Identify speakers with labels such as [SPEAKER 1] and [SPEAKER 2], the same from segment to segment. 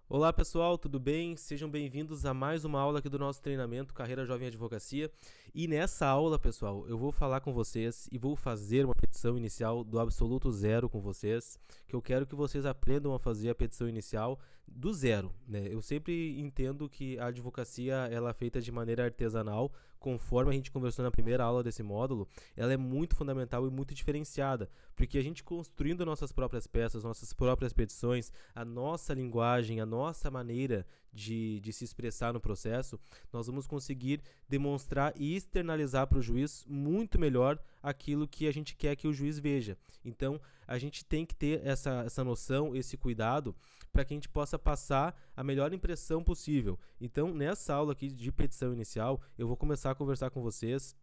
[SPEAKER 1] Olá pessoal, tudo bem? Sejam bem-vindos a mais uma aula aqui do nosso treinamento Carreira Jovem Advocacia. E nessa aula, pessoal, eu vou falar com vocês e vou fazer uma petição inicial do absoluto zero com vocês, que eu quero que vocês aprendam a fazer a petição inicial do zero, né? Eu sempre entendo que a advocacia ela é feita de maneira artesanal, conforme a gente conversou na primeira aula desse módulo, ela é muito fundamental e muito diferenciada, porque a gente construindo nossas próprias peças, nossas próprias petições, a nossa linguagem, a nossa maneira de se expressar no processo, nós vamos conseguir demonstrar e externalizar para o juiz muito melhor aquilo que a gente quer que o juiz veja. Então, a gente tem que ter essa noção, esse cuidado, para que a gente possa passar a melhor impressão possível. Então, nessa aula aqui de petição inicial, eu vou começar a conversar com vocês.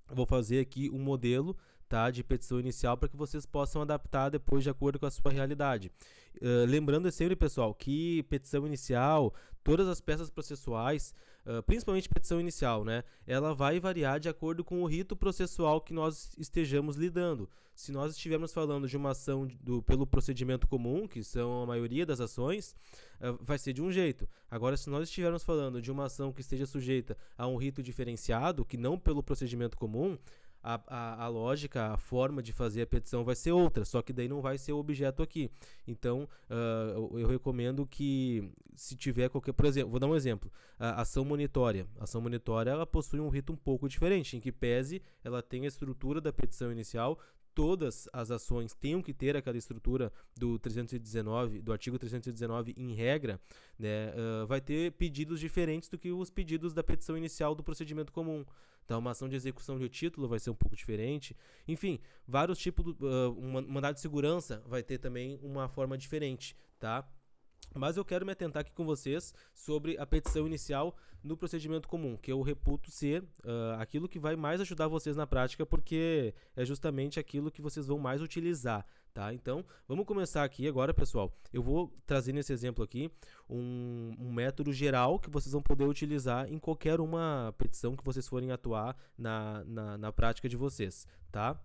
[SPEAKER 1] Vou fazer aqui um modelo, tá, de petição inicial para que vocês possam adaptar depois de acordo com a sua realidade. Lembrando sempre, pessoal, que petição inicial, todas as peças processuais, principalmente petição inicial, né, ela vai variar de acordo com o rito processual que nós estejamos lidando. Se nós estivermos falando de uma ação pelo procedimento comum, que são a maioria das ações, vai ser de um jeito. Agora, se nós estivermos falando de uma ação que esteja sujeita a um rito diferenciado, que não pelo procedimento comum, a lógica, a forma de fazer a petição vai ser outra, só que daí não vai ser o objeto aqui. Então, eu recomendo que, se tiver qualquer... Por exemplo, vou dar um exemplo. A ação monitória. A ação monitória, ela possui um rito um pouco diferente, em que pese ela tem a estrutura da petição inicial, todas as ações tenham que ter aquela estrutura do 319, do artigo 319 em regra, né, vai ter pedidos diferentes do que os pedidos da petição inicial do procedimento comum. Então, uma ação de execução de título vai ser um pouco diferente. Enfim, vários tipos um mandado de segurança vai ter também uma forma diferente, tá? Mas eu quero me atentar aqui com vocês sobre a petição inicial no procedimento comum, que eu reputo ser aquilo que vai mais ajudar vocês na prática, porque é justamente aquilo que vocês vão mais utilizar, tá? Então, vamos começar aqui agora, pessoal. Eu vou trazer nesse exemplo aqui um método geral que vocês vão poder utilizar em qualquer uma petição que vocês forem atuar na prática de vocês, tá?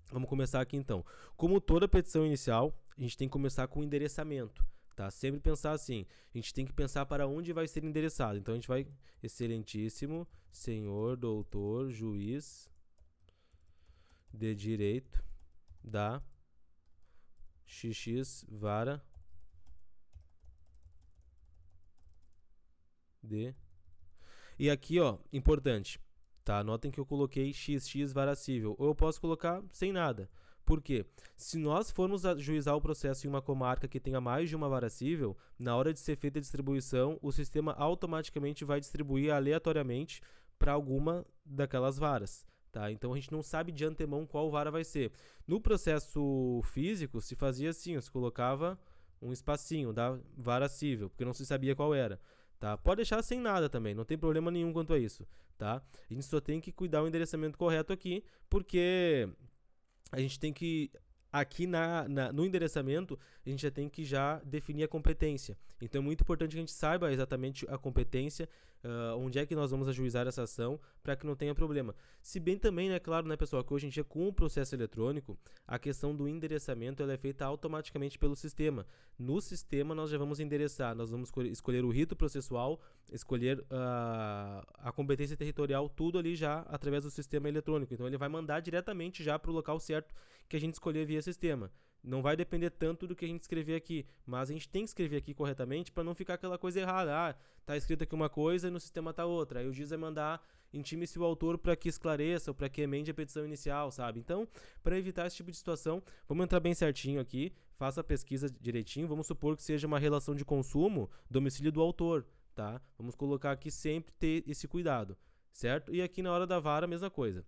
[SPEAKER 1] Vamos começar aqui então. Como toda petição inicial, a gente tem que começar com o endereçamento. Tá? Sempre pensar assim, a gente tem que pensar para onde vai ser endereçado. Então a gente vai, excelentíssimo senhor, doutor, juiz de direito da XX Vara de... E aqui, ó, importante, tá? Notem que eu coloquei XX Vara Civil, ou eu posso colocar sem nada. Por quê? Se nós formos ajuizar o processo em uma comarca que tenha mais de uma vara civil, na hora de ser feita a distribuição, o sistema automaticamente vai distribuir aleatoriamente para alguma daquelas varas. Tá? Então a gente não sabe de antemão qual vara vai ser. No processo físico, se fazia assim, se colocava um espacinho da vara civil, porque não se sabia qual era. Tá? Pode deixar sem nada também, não tem problema nenhum quanto a isso. Tá? A gente só tem que cuidar do endereçamento correto aqui, porque a gente tem que, aqui no endereçamento, a gente já tem que já definir a competência. Então é muito importante que a gente saiba exatamente a competência, onde é que nós vamos ajuizar essa ação, para que não tenha problema. Se bem também, né, claro, né, pessoal, que hoje em dia com o processo eletrônico, a questão do endereçamento ela é feita automaticamente pelo sistema. No sistema nós já vamos endereçar, nós vamos escolher o rito processual, escolher a competência territorial, tudo ali já através do sistema eletrônico. Então ele vai mandar diretamente já para o local certo que a gente escolher via sistema. Não vai depender tanto do que a gente escrever aqui, mas a gente tem que escrever aqui corretamente para não ficar aquela coisa errada. Tá escrito aqui uma coisa e no sistema tá outra. Aí o juiz vai mandar intime-se o autor para que esclareça ou para que emende a petição inicial, sabe? Então, para evitar esse tipo de situação, vamos entrar bem certinho aqui, faça a pesquisa direitinho. Vamos supor que seja uma relação de consumo, domicílio do autor, tá? Vamos colocar aqui sempre ter esse cuidado, certo? E aqui na hora da vara, a mesma coisa.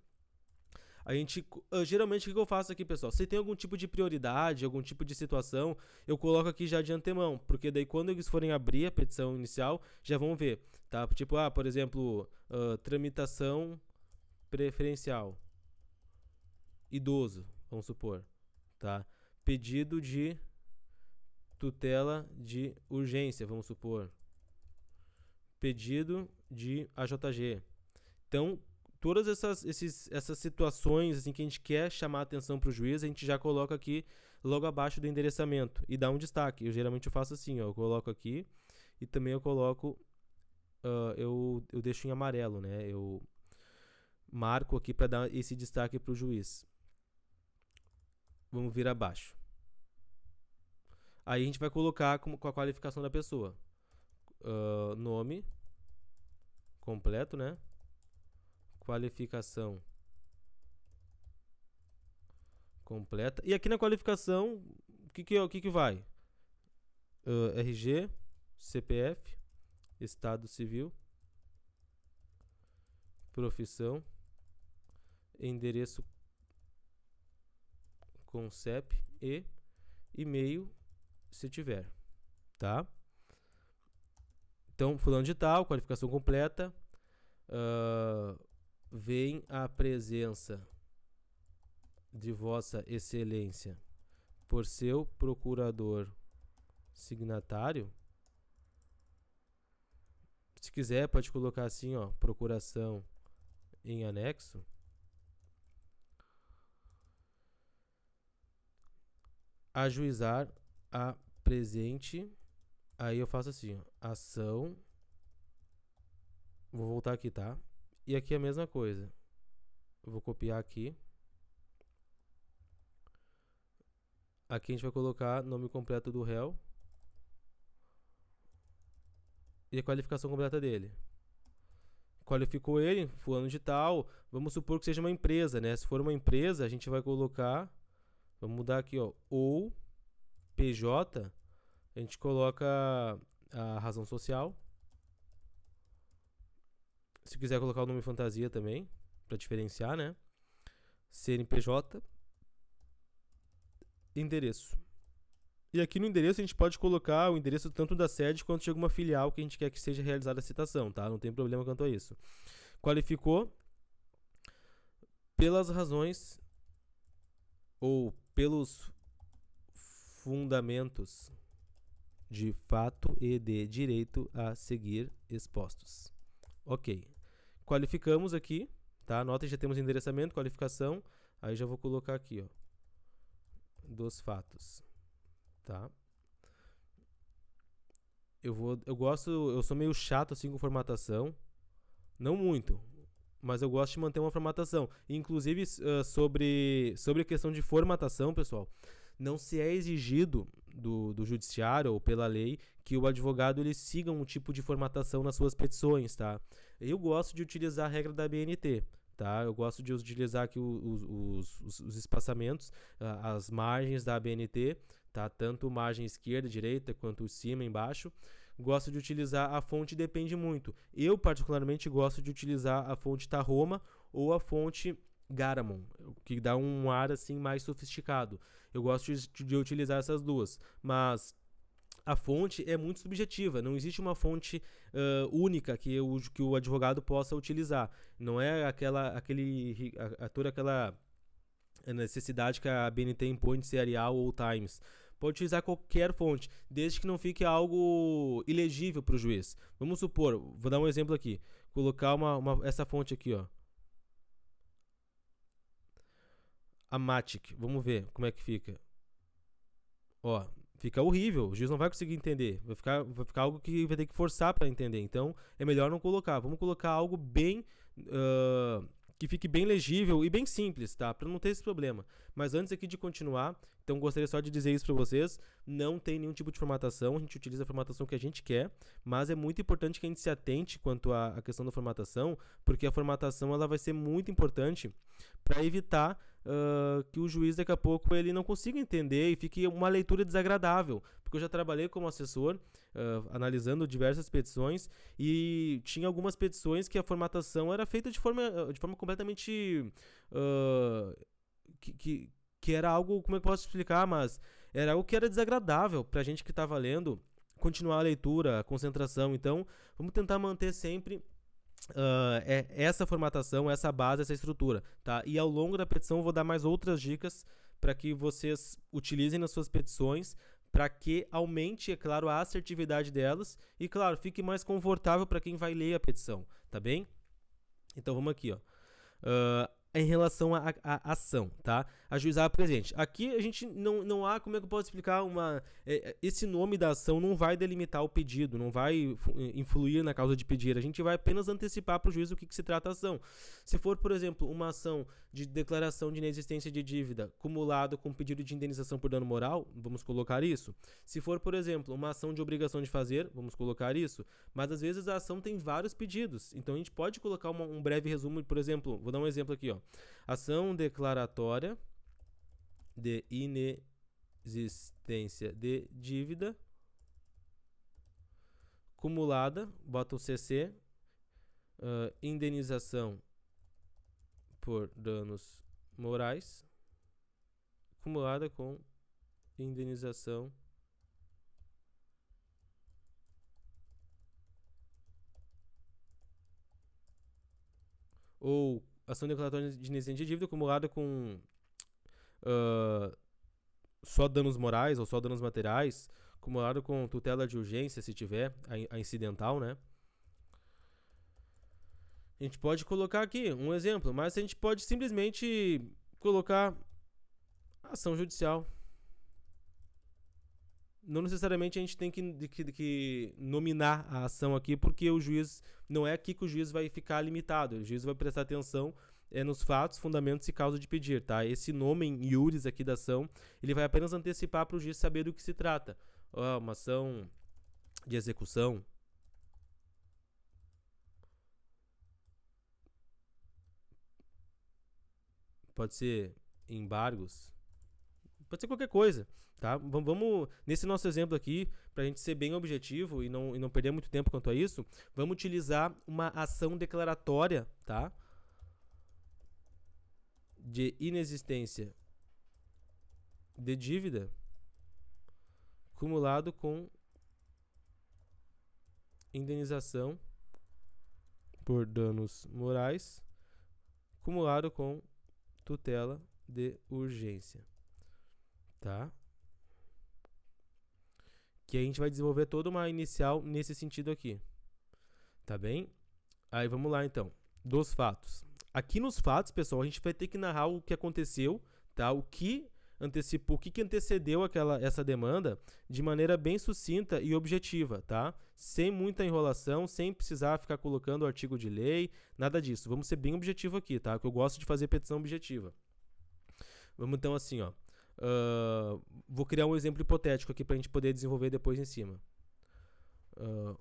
[SPEAKER 1] A gente, geralmente o que eu faço aqui, pessoal, se tem algum tipo de prioridade, algum tipo de situação, eu coloco aqui já de antemão, porque daí quando eles forem abrir a petição inicial, já vão ver, tá? Tipo, por exemplo, tramitação preferencial, idoso, vamos supor, tá? Pedido de tutela de urgência, vamos supor, pedido de AJG. Então, todas essas situações assim, que a gente quer chamar a atenção para o juiz, a gente já coloca aqui logo abaixo do endereçamento e dá um destaque. Eu geralmente faço assim, ó, eu coloco aqui e também eu coloco, eu deixo em amarelo, né? Eu marco aqui para dar esse destaque para o juiz. Vamos vir abaixo. Aí a gente vai colocar com a qualificação da pessoa. Nome completo, né? Qualificação completa. E aqui na qualificação, o que vai? RG, CPF, Estado Civil, profissão, endereço com CEP e e-mail, se tiver, tá? Então, fulano de tal, qualificação completa, vem a presença de Vossa Excelência por seu procurador signatário. Se quiser, pode colocar assim, ó, procuração em anexo. Ajuizar a presente. Aí eu faço assim, ó, ação. Vou voltar aqui, tá? E aqui a mesma coisa. Eu vou copiar aqui. Aqui a gente vai colocar nome completo do réu e a qualificação completa dele. Qualificou ele, fulano de tal. Vamos supor que seja uma empresa, né? Se for uma empresa, a gente vai colocar, vamos mudar aqui, ó, ou PJ, a gente coloca a razão social. Se quiser colocar o nome fantasia também, para diferenciar, né? CNPJ, endereço. E aqui no endereço a gente pode colocar o endereço tanto da sede quanto de alguma filial que a gente quer que seja realizada a citação, tá? Não tem problema quanto a isso. Qualificou pelas razões ou pelos fundamentos de fato e de direito a seguir expostos. Ok. Qualificamos aqui, tá? Nota que já temos endereçamento, qualificação. Aí já vou colocar aqui, ó, dos fatos, tá? Eu sou meio chato assim com formatação, não muito, mas eu gosto de manter uma formatação. Inclusive sobre a questão de formatação, pessoal, não se é exigido do judiciário ou pela lei que o advogado ele siga um tipo de formatação nas suas petições, tá? Eu gosto de utilizar a regra da BNT. Tá? Eu gosto de utilizar aqui os espaçamentos, as margens da ABNT, tá? Tanto margem esquerda, direita, quanto cima, embaixo. Gosto de utilizar a fonte depende muito. Eu, particularmente, gosto de utilizar a fonte Tahoma ou a fonte Garamond, que dá um ar assim mais sofisticado. Eu gosto de utilizar essas duas, mas a fonte é muito subjetiva, não existe uma fonte única que o advogado possa utilizar. Não é toda aquela necessidade que a BNT impõe de ser Arial ou Times. Pode utilizar qualquer fonte, desde que não fique algo ilegível para o juiz. Vamos supor, vou dar um exemplo aqui, colocar essa fonte aqui, ó, a Matic, vamos ver como é que fica. Ó, fica horrível, o juiz não vai conseguir entender, vai ficar algo que vai ter que forçar para entender, então é melhor não colocar. Vamos colocar algo bem que fique bem legível e bem simples, tá? Para não ter esse problema. Mas antes aqui de continuar, então gostaria só de dizer isso para vocês, não tem nenhum tipo de formatação, a gente utiliza a formatação que a gente quer, mas é muito importante que a gente se atente quanto à questão da formatação, porque a formatação ela vai ser muito importante para evitar que o juiz daqui a pouco ele não consiga entender e fique uma leitura desagradável, porque eu já trabalhei como assessor analisando diversas petições e tinha algumas petições que a formatação era feita de forma completamente que era algo, como é que eu posso explicar, mas era algo que era desagradável pra gente que estava lendo, continuar a leitura, a concentração. Então vamos tentar manter sempre essa formatação, essa base, essa estrutura, tá? E ao longo da petição eu vou dar mais outras dicas para que vocês utilizem nas suas petições, para que aumente, é claro, a assertividade delas e, claro, fique mais confortável para quem vai ler a petição, tá bem? Então vamos aqui, ó. Em relação à ação, tá? ajuizar presente. Aqui a gente não há, como é que eu posso explicar, esse nome da ação não vai delimitar o pedido, não vai influir na causa de pedir, a gente vai apenas antecipar para o juiz o que se trata a ação. Se for, por exemplo, uma ação de declaração de inexistência de dívida cumulado com pedido de indenização por dano moral, vamos colocar isso. Se for, por exemplo, uma ação de obrigação de fazer, vamos colocar isso. Mas às vezes a ação tem vários pedidos, então a gente pode colocar um breve resumo, por exemplo, vou dar um exemplo aqui, ó. Ação declaratória de inexistência de dívida cumulada, bota o CC, indenização por danos morais, cumulada com indenização ou ação declaratória de inexistência de dívida acumulada com só danos morais ou só danos materiais, acumulado com tutela de urgência, se tiver, a incidental, né? A gente pode colocar aqui um exemplo, mas a gente pode simplesmente colocar ação judicial. Não necessariamente a gente tem que nominar a ação aqui, porque o juiz, não é aqui que o juiz vai ficar limitado, o juiz vai prestar atenção nos fatos, fundamentos e causa de pedir, tá? Esse nome em iuris aqui da ação, ele vai apenas antecipar para o juiz saber do que se trata. Uma ação de execução, pode ser embargos, pode ser qualquer coisa, tá? Vamos nesse nosso exemplo aqui, para a gente ser bem objetivo e não perder muito tempo quanto a isso, vamos utilizar uma ação declaratória, tá? De inexistência de dívida cumulado com indenização por danos morais cumulado com tutela de urgência, tá? Que a gente vai desenvolver toda uma inicial nesse sentido aqui, tá bem? Aí vamos lá então, dos fatos. Aqui nos fatos, pessoal, a gente vai ter que narrar o que aconteceu, tá? O que antecipou, o que antecedeu essa demanda de maneira bem sucinta e objetiva, tá? Sem muita enrolação, sem precisar ficar colocando artigo de lei, nada disso. Vamos ser bem objetivo aqui, tá? Que eu gosto de fazer petição objetiva. Vamos então assim, ó. Vou criar um exemplo hipotético aqui pra gente poder desenvolver depois em cima.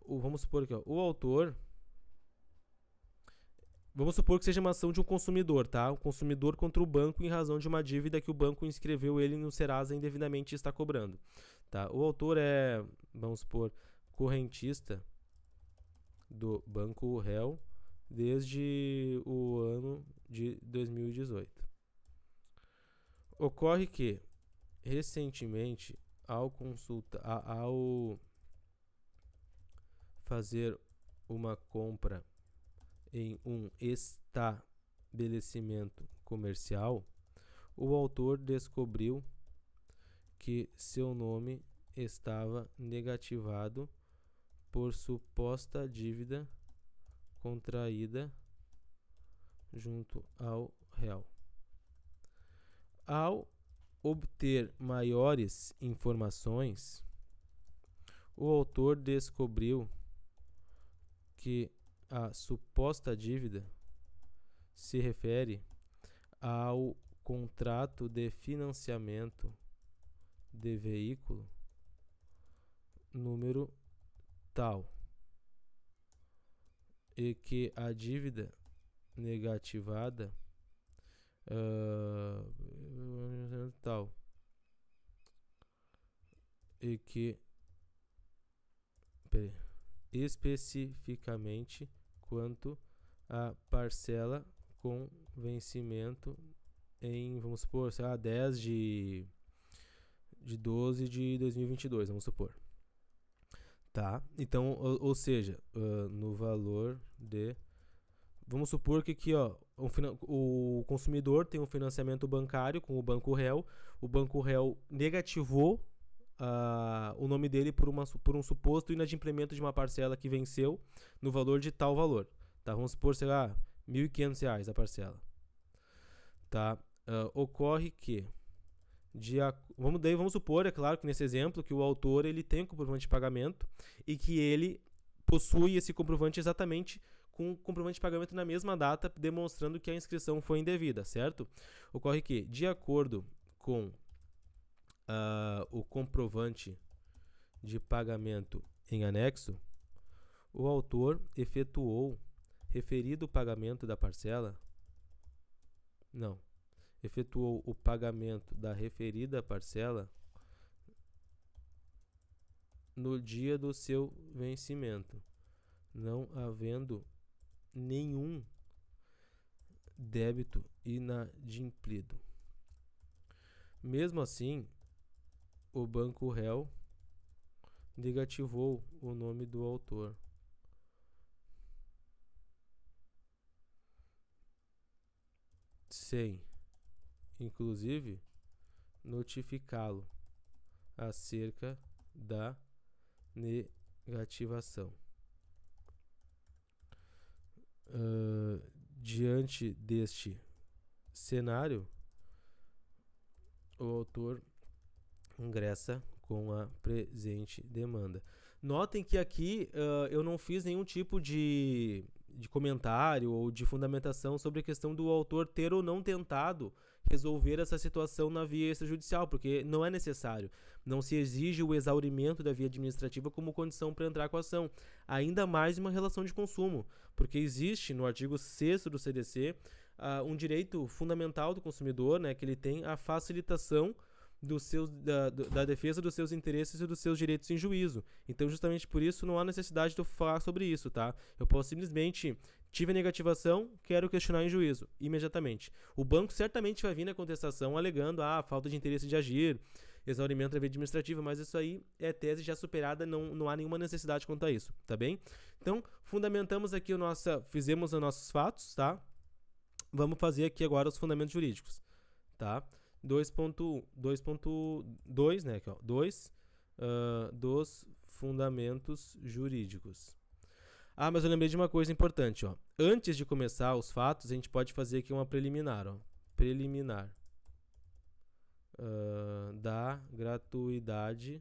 [SPEAKER 1] Vamos supor aqui, ó, o autor... Vamos supor que seja uma ação de um consumidor, tá? O consumidor contra o banco em razão de uma dívida que o banco inscreveu ele no Serasa indevidamente e está cobrando, tá? O autor é, vamos supor, correntista do banco réu desde o ano de 2018. Ocorre que, recentemente, ao fazer uma compra em um estabelecimento comercial, o autor descobriu que seu nome estava negativado por suposta dívida contraída junto ao réu. Ao obter maiores informações, o autor descobriu que a suposta dívida se refere ao contrato de financiamento de veículo número tal e que a dívida negativada tal e que especificamente quanto a parcela com vencimento em, vamos supor, sei lá, 10 de 12 de 2022, vamos supor. Tá? Então, ou seja, no valor de... Vamos supor que aqui, ó, o consumidor tem um financiamento bancário com o banco réu negativou o nome dele por um suposto inadimplemento de uma parcela que venceu no valor de tal valor. Tá? Vamos supor, sei lá, R$ 1.500 a parcela. Tá? ocorre que vamos supor, é claro que nesse exemplo, que o autor ele tem um comprovante de pagamento e que ele possui esse comprovante exatamente com o comprovante de pagamento na mesma data, demonstrando que a inscrição foi indevida, certo? Ocorre que, de acordo com o comprovante de pagamento em anexo, o autor efetuou referido pagamento da parcela. Não. Efetuou o pagamento da referida parcela no dia do seu vencimento, não havendo nenhum débito inadimplido. Mesmo assim, o banco réu negativou o nome do autor. Sem, inclusive, notificá-lo acerca da negativação. Diante deste cenário, o autor ingressa com a presente demanda. Notem que aqui eu não fiz nenhum tipo de comentário ou de fundamentação sobre a questão do autor ter ou não tentado resolver essa situação na via extrajudicial, porque não é necessário. Não se exige o exaurimento da via administrativa como condição para entrar com a ação. Ainda mais em uma relação de consumo, porque existe no artigo 6º do CDC um direito fundamental do consumidor, né, que ele tem a facilitação da defesa dos seus interesses e dos seus direitos em juízo. Então, justamente por isso, não há necessidade de eu falar sobre isso, tá? Eu posso simplesmente, tive a negativação, quero questionar em juízo, imediatamente. O banco certamente vai vir na contestação alegando falta de interesse de agir, exaurimento da via administrativa, mas isso aí é tese já superada, não há nenhuma necessidade quanto a isso, tá bem? Então, fundamentamos aqui fizemos os nossos fatos, tá? Vamos fazer aqui agora os fundamentos jurídicos, tá? 2.2, né, aqui, ó, 2 dos fundamentos jurídicos. Mas eu lembrei de uma coisa importante, ó. Antes de começar os fatos, a gente pode fazer aqui uma preliminar, ó. Preliminar da gratuidade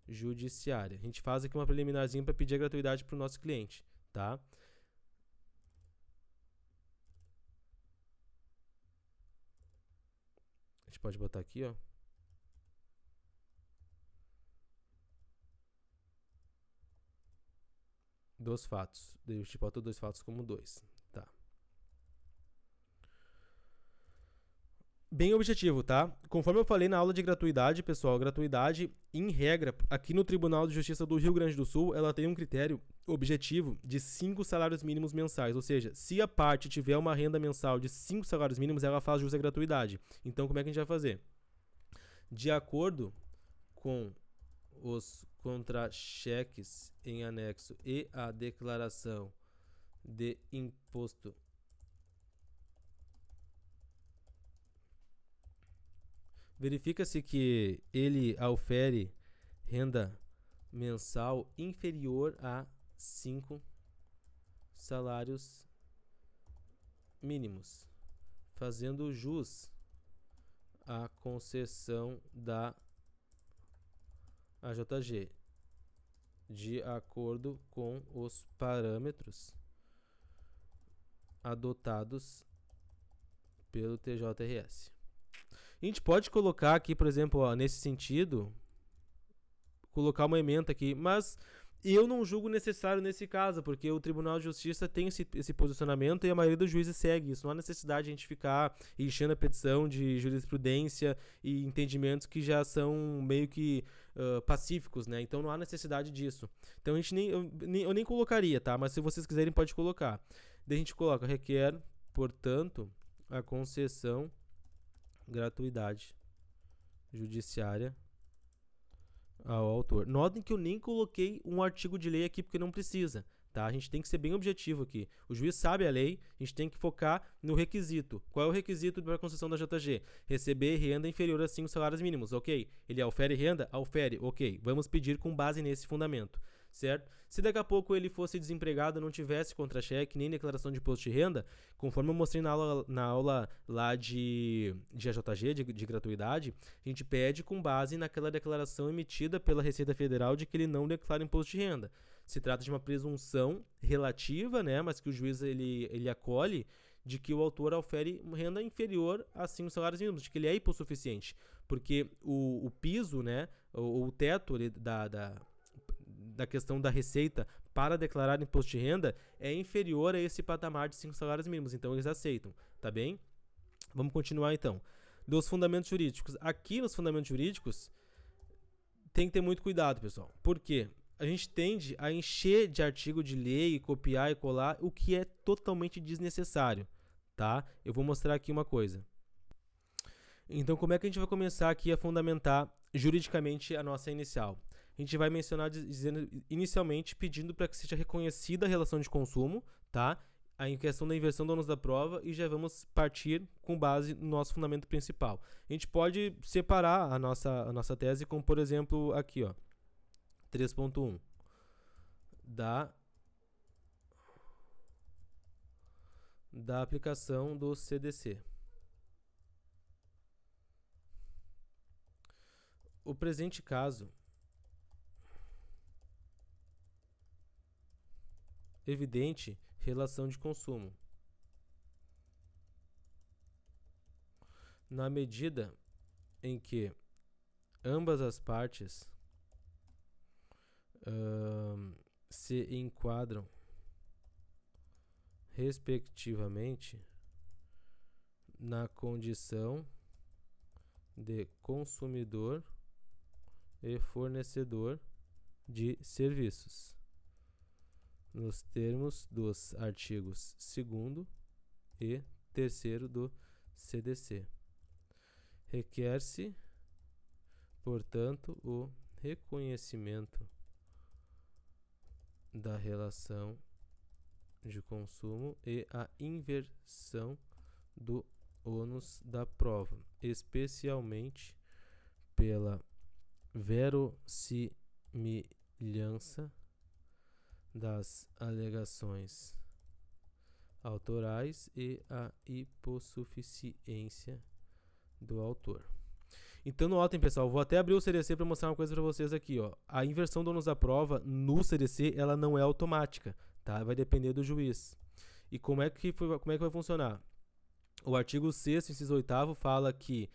[SPEAKER 1] judiciária. A gente faz aqui uma preliminarzinha para pedir a gratuidade para o nosso cliente, tá? A gente pode botar aqui, ó. Dos fatos. Daí a gente bota dois fatos como 2. Tá. Bem objetivo, tá? Conforme eu falei na aula de gratuidade, pessoal, gratuidade, em regra, aqui no Tribunal de Justiça do Rio Grande do Sul, ela tem um critério objetivo de 5 salários mínimos mensais. Ou seja, se a parte tiver uma renda mensal de 5 salários mínimos, ela faz jus à gratuidade. Então, como é que a gente vai fazer? De acordo com os contra-cheques em anexo e a declaração de imposto verifica-se que ele aufere renda mensal inferior a 5 salários mínimos, fazendo jus à concessão da AJG, de acordo com os parâmetros adotados pelo TJRS. A gente pode colocar aqui, por exemplo, ó, nesse sentido, colocar uma ementa aqui, mas eu não julgo necessário nesse caso, porque o Tribunal de Justiça tem esse posicionamento e a maioria dos juízes segue isso. Não há necessidade de a gente ficar enchendo a petição de jurisprudência e entendimentos que já são meio que pacíficos, né? Então não há necessidade disso. Então eu nem colocaria, tá? Mas se vocês quiserem, pode colocar. Daí a gente coloca, requer, portanto, a concessão gratuidade judiciária ao autor. Notem que eu nem coloquei um artigo de lei aqui porque não precisa, tá? A gente tem que ser bem objetivo aqui. O juiz sabe a lei, a gente tem que focar no requisito. Qual é o requisito para a concessão da JG? Receber renda inferior a 5 salários mínimos, ok? Ele aufere renda? Aufere, ok. Vamos pedir com base nesse fundamento. certo? Se daqui a pouco ele fosse desempregado, não tivesse contra-cheque, nem declaração de imposto de renda, conforme eu mostrei na aula lá de AJG, de gratuidade, a gente pede com base naquela declaração emitida pela Receita Federal de que ele não declara imposto de renda. Se trata de uma presunção relativa, né, mas que o juiz ele acolhe, de que o autor ofere renda inferior a 5 salários mínimos, de que ele é hipossuficiente, porque o piso, né, o teto da questão da receita para declarar imposto de renda é inferior a esse patamar de 5 salários mínimos, então eles aceitam, tá bem? Vamos continuar então. Dos fundamentos jurídicos. Aqui nos fundamentos jurídicos tem que ter muito cuidado, pessoal. Por quê? A gente tende a encher de artigo de lei, copiar e colar, o que é totalmente desnecessário, tá? Eu vou mostrar aqui uma coisa. Então, como é que a gente vai começar aqui a fundamentar juridicamente a nossa inicial? A gente vai mencionar dizendo inicialmente pedindo para que seja reconhecida a relação de consumo, tá? A questão da inversão do ônus da prova, e já vamos partir com base no nosso fundamento principal. A gente pode separar a nossa tese como, por exemplo, aqui, ó, 3.1 da aplicação do CDC. O presente caso evidente relação de consumo, na medida em que ambas as partes se enquadram respectivamente na condição de consumidor e fornecedor de serviços, nos termos dos artigos 2º e 3º do CDC. Requer-se, portanto, o reconhecimento da relação de consumo e a inversão do ônus da prova, especialmente pela verossimilhança das alegações autorais e a hipossuficiência do autor. Então, notem, pessoal, vou até abrir o CDC para mostrar uma coisa para vocês aqui, ó. A inversão do ônus da prova no CDC, ela não é automática, tá? Vai depender do juiz. E como é que vai funcionar? O artigo 6º, inciso 8º, fala que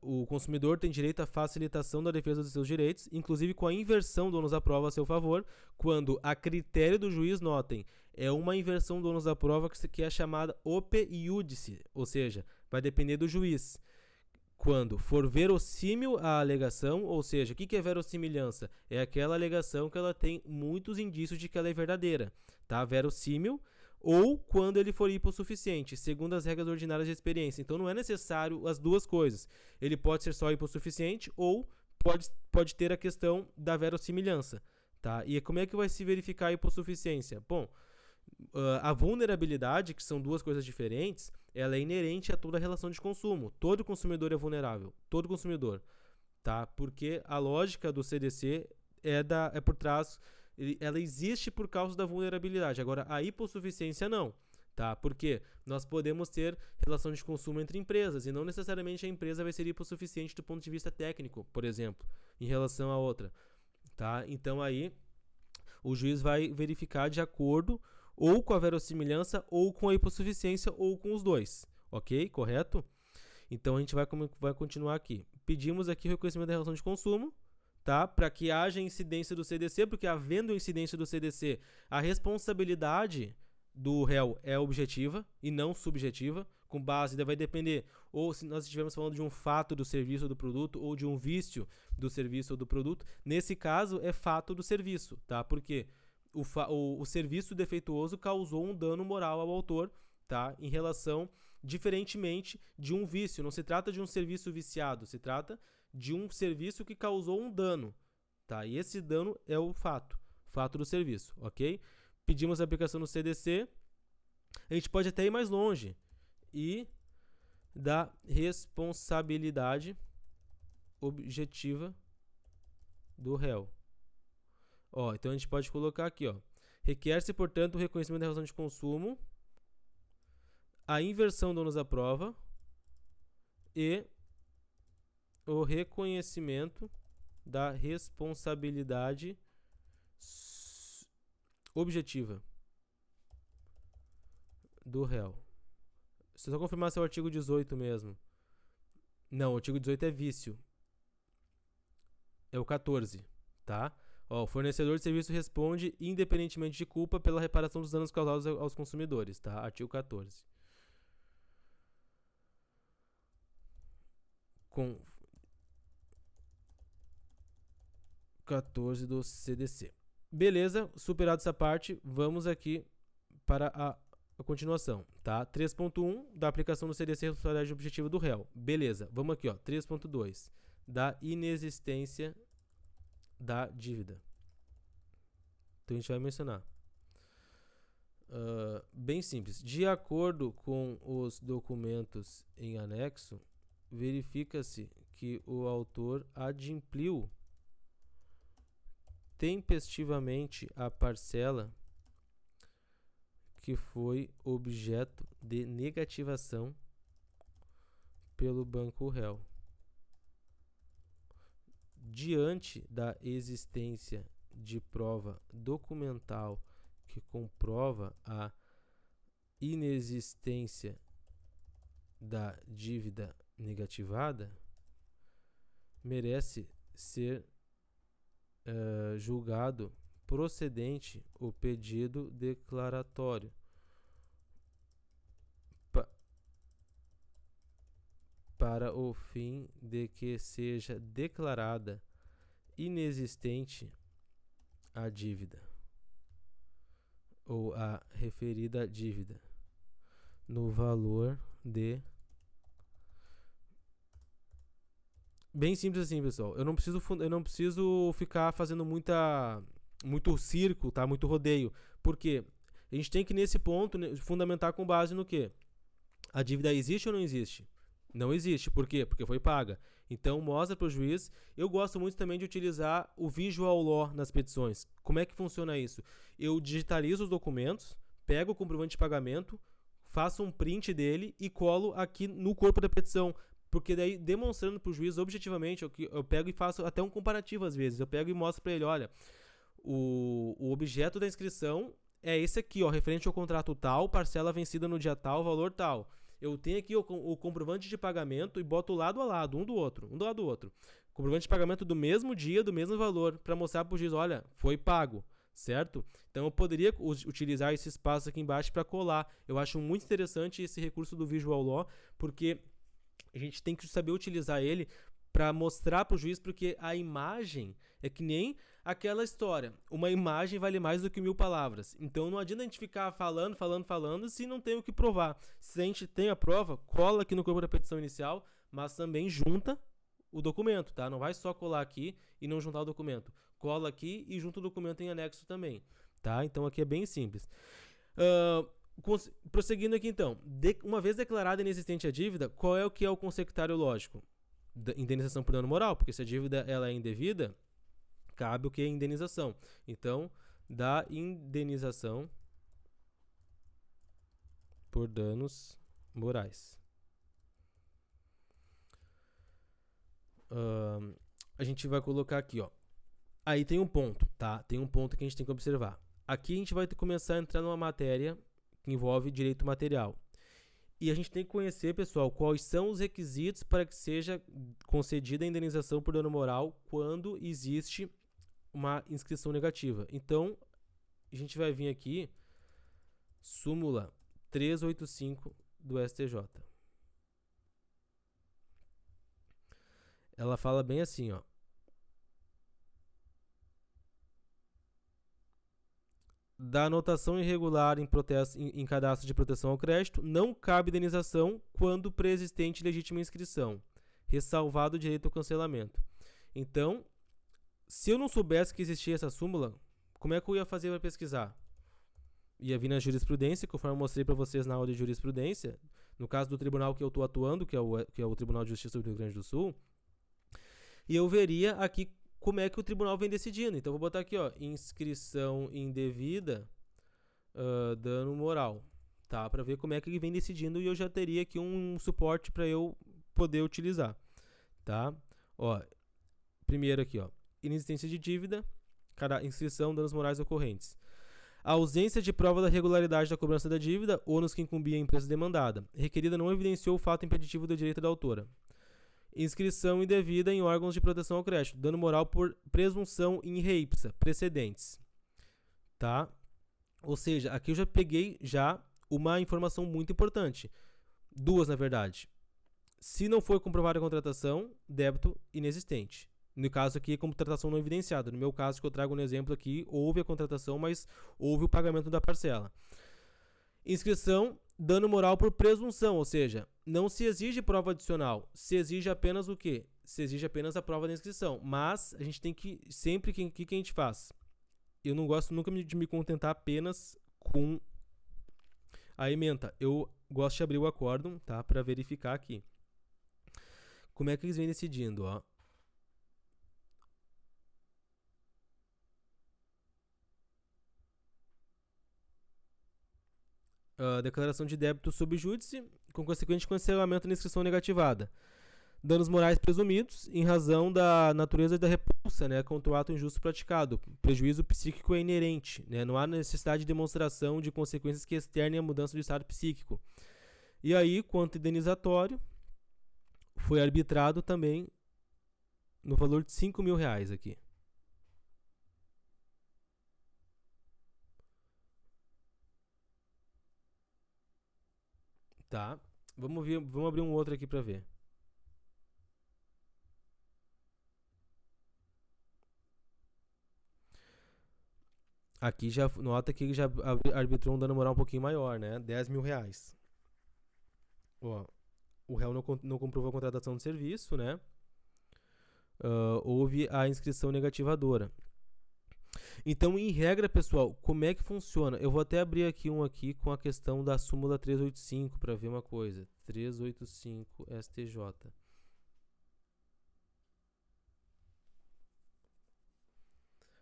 [SPEAKER 1] o consumidor tem direito à facilitação da defesa dos seus direitos, inclusive com a inversão do ônus da prova a seu favor, quando a critério do juiz, notem, é uma inversão do ônus da prova que é chamada ope iudice, ou seja, vai depender do juiz. Quando for verossímil a alegação, ou seja, o que é verossimilhança? É aquela alegação que ela tem muitos indícios de que ela é verdadeira, tá? Verossímil, ou quando ele for hipossuficiente, segundo as regras ordinárias de experiência. Então não é necessário as duas coisas. Ele pode ser só hipossuficiente ou pode ter a questão da verossimilhança, tá? E como é que vai se verificar a hipossuficiência? Bom, a vulnerabilidade, que são duas coisas diferentes, ela é inerente a toda a relação de consumo. Todo consumidor é vulnerável, todo consumidor, tá? Porque a lógica do CDC é por trás, ela existe por causa da vulnerabilidade. Agora, a hipossuficiência não, tá? Porque nós podemos ter relação de consumo entre empresas e não necessariamente a empresa vai ser hipossuficiente do ponto de vista técnico, por exemplo, em relação a outra, tá? Então aí o juiz vai verificar de acordo ou com a verossimilhança, ou com a hipossuficiência, ou com os dois, ok? Correto? Então a gente vai continuar aqui. Pedimos aqui o reconhecimento da relação de consumo, tá? Para que haja incidência do CDC, porque havendo incidência do CDC, a responsabilidade do réu é objetiva e não subjetiva, com base, vai depender, ou se nós estivermos falando de um fato do serviço ou do produto, ou de um vício do serviço ou do produto, nesse caso é fato do serviço, tá? Porque o serviço defeituoso causou um dano moral ao autor, tá? Em relação, diferentemente de um vício. Não se trata de um serviço viciado, se trata de um serviço que causou um dano, tá? E esse dano é o fato do serviço, ok? Pedimos a aplicação no CDC. A gente pode até ir mais longe e da responsabilidade objetiva do réu. Ó, então a gente pode colocar aqui, ó. Requer-se, portanto, o reconhecimento da relação de consumo, a inversão do ônus da prova e o reconhecimento da responsabilidade objetiva do réu. Se eu só confirmar se é o artigo 18 mesmo. Não, o artigo 18 é vício. É o 14, tá? Ó, o fornecedor de serviço responde independentemente de culpa pela reparação dos danos causados aos consumidores, tá? Artigo 14. Com 14 do CDC. Beleza, superado essa parte, vamos aqui para a continuação, tá? 3.1 da aplicação do CDC responsabilidade objetiva do réu. Beleza, vamos aqui, ó. 3.2 da inexistência da dívida. Então a gente vai mencionar. Bem simples. De acordo com os documentos em anexo, verifica-se que o autor adimpliu tempestivamente a parcela que foi objeto de negativação pelo banco réu. Diante da existência de prova documental que comprova a inexistência da dívida negativada, merece ser julgado procedente o pedido declaratório para o fim de que seja declarada inexistente a dívida ou a referida dívida no valor de... Bem simples assim, pessoal. Eu não preciso ficar fazendo muito circo, tá? Muito rodeio. Porque a gente tem que, nesse ponto, fundamentar com base no quê? A dívida existe ou não existe? Não existe. Por quê? Porque foi paga. Então, mostra para o juiz. Eu gosto muito também de utilizar o visual law nas petições. Como é que funciona isso? Eu digitalizo os documentos, pego o comprovante de pagamento, faço um print dele e colo aqui no corpo da petição. Porque daí, demonstrando para o juiz objetivamente, eu pego e faço até um comparativo às vezes. Eu pego e mostro para ele, olha, o objeto da inscrição é esse aqui, ó, referente ao contrato tal, parcela vencida no dia tal, valor tal. Eu tenho aqui o comprovante de pagamento e boto lado a lado, um do lado do outro. Comprovante de pagamento do mesmo dia, do mesmo valor, para mostrar para o juiz, olha, foi pago, certo? Então eu poderia utilizar esse espaço aqui embaixo para colar. Eu acho muito interessante esse recurso do visual law, porque a gente tem que saber utilizar ele para mostrar para o juiz, porque a imagem é que nem aquela história. Uma imagem vale mais do que 1000 palavras. Então não adianta a gente ficar falando se não tem o que provar. Se a gente tem a prova, cola aqui no corpo da petição inicial, mas também junta o documento, tá? Não vai só colar aqui e não juntar o documento. Cola aqui e junta o documento em anexo também, tá? Então aqui é bem simples. Prosseguindo aqui então, uma vez declarada inexistente a dívida, qual é o que é o consectário lógico? Indenização por dano moral, porque se a dívida ela é indevida, cabe o que é indenização. Então, da indenização por danos morais. A gente vai colocar aqui, ó. Aí tem um ponto, tá? Tem um ponto que a gente tem que observar. Aqui a gente vai começar a entrar numa matéria que envolve direito material. E a gente tem que conhecer, pessoal, quais são os requisitos para que seja concedida a indenização por dano moral quando existe uma inscrição negativa. Então, a gente vai vir aqui, súmula 385 do STJ. Ela fala bem assim, ó. Da anotação irregular em cadastro de proteção ao crédito, não cabe indenização quando preexistente legítima inscrição, ressalvado o direito ao cancelamento. Então, se eu não soubesse que existia essa súmula, como é que eu ia fazer para pesquisar? Ia vir na jurisprudência, conforme eu mostrei para vocês na aula de jurisprudência, no caso do tribunal que eu estou atuando, que é o Tribunal de Justiça do Rio Grande do Sul, e eu veria aqui como é que o tribunal vem decidindo. Então, vou botar aqui, ó, inscrição indevida, dano moral, tá? Para ver como é que ele vem decidindo e eu já teria aqui um suporte para eu poder utilizar, tá? Ó, primeiro aqui, ó, inexistência de dívida, inscrição, danos morais ocorrentes. A ausência de prova da regularidade da cobrança da dívida, ônus que incumbia a empresa demandada. Requerida não evidenciou o fato impeditivo do direito da autora. Inscrição indevida em órgãos de proteção ao crédito. Dano moral por presunção in re ipsa, precedentes. Tá? Ou seja, aqui eu já peguei uma informação muito importante. Duas, na verdade. Se não for comprovada a contratação, débito inexistente. No caso aqui, contratação não evidenciada. No meu caso, que eu trago no exemplo aqui, houve a contratação, mas houve o pagamento da parcela. Inscrição, dano moral por presunção, ou seja, não se exige prova adicional, se exige apenas o quê? Se exige apenas a prova da inscrição. Mas a gente tem que, sempre, o que a gente faz? Eu não gosto nunca de me contentar apenas com a ementa. Eu gosto de abrir o acórdão, tá? Para verificar aqui. Como é que eles vêm decidindo, ó? Declaração de débito sub júdice, com consequente cancelamento da inscrição negativada. Danos morais presumidos, em razão da natureza da repulsa, né, contra o ato injusto praticado. Prejuízo psíquico é inerente, né, não há necessidade de demonstração de consequências que externem a mudança do estado psíquico. E aí, quanto indenizatório, foi arbitrado também no valor de R$5.000 aqui. Tá? Vamos abrir um outro aqui para ver. Aqui já nota que ele já arbitrou um dano moral um pouquinho maior, né? R$10.000. Ó, o réu não comprovou a contratação de serviço, né? Houve a inscrição negativadora. Então, em regra, pessoal, como é que funciona? Eu vou até abrir aqui um aqui com a questão da súmula 385 para ver uma coisa. 385 STJ.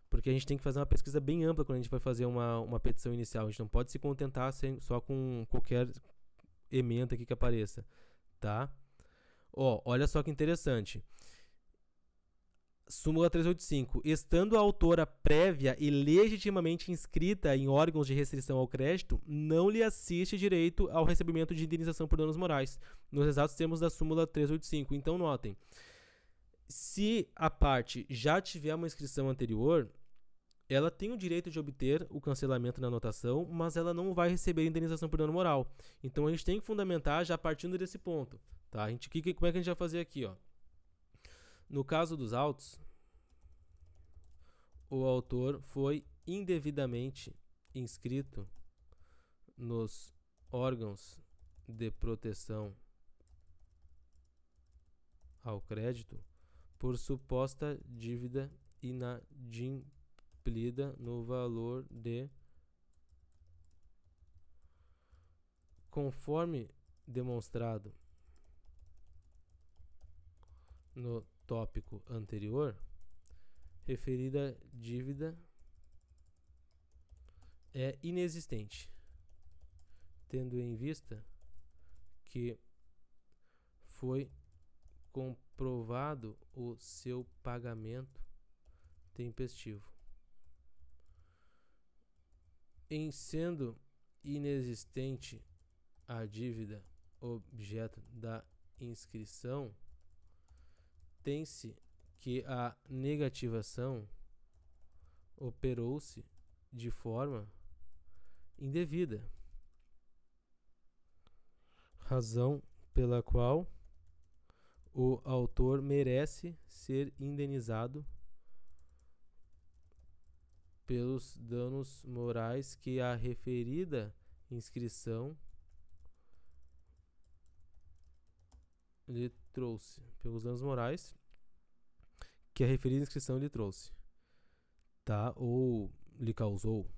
[SPEAKER 1] Porque a gente tem que fazer uma pesquisa bem ampla quando a gente vai fazer uma petição inicial. A gente não pode se contentar só com qualquer ementa aqui que apareça, tá? Ó, olha só que interessante. Súmula 385. Estando a autora prévia e legitimamente inscrita em órgãos de restrição ao crédito, não lhe assiste direito ao recebimento de indenização por danos morais, nos exatos termos da súmula 385. Então, notem, se a parte já tiver uma inscrição anterior, ela tem o direito de obter o cancelamento na anotação, mas ela não vai receber indenização por dano moral. Então, a gente tem que fundamentar já partindo desse ponto. Tá? Como é que a gente vai fazer aqui? Ó? No caso dos autos, o autor foi indevidamente inscrito nos órgãos de proteção ao crédito por suposta dívida inadimplida no valor de, conforme demonstrado no tópico anterior, referida dívida é inexistente, tendo em vista que foi comprovado o seu pagamento tempestivo. Em sendo inexistente a dívida objeto da inscrição, tem-se que a negativação operou-se de forma indevida, razão pela qual o autor merece ser indenizado pelos danos morais que a referida inscrição lhe trouxe. Pelos danos morais que a referida inscrição lhe trouxe, tá? Ou lhe causou.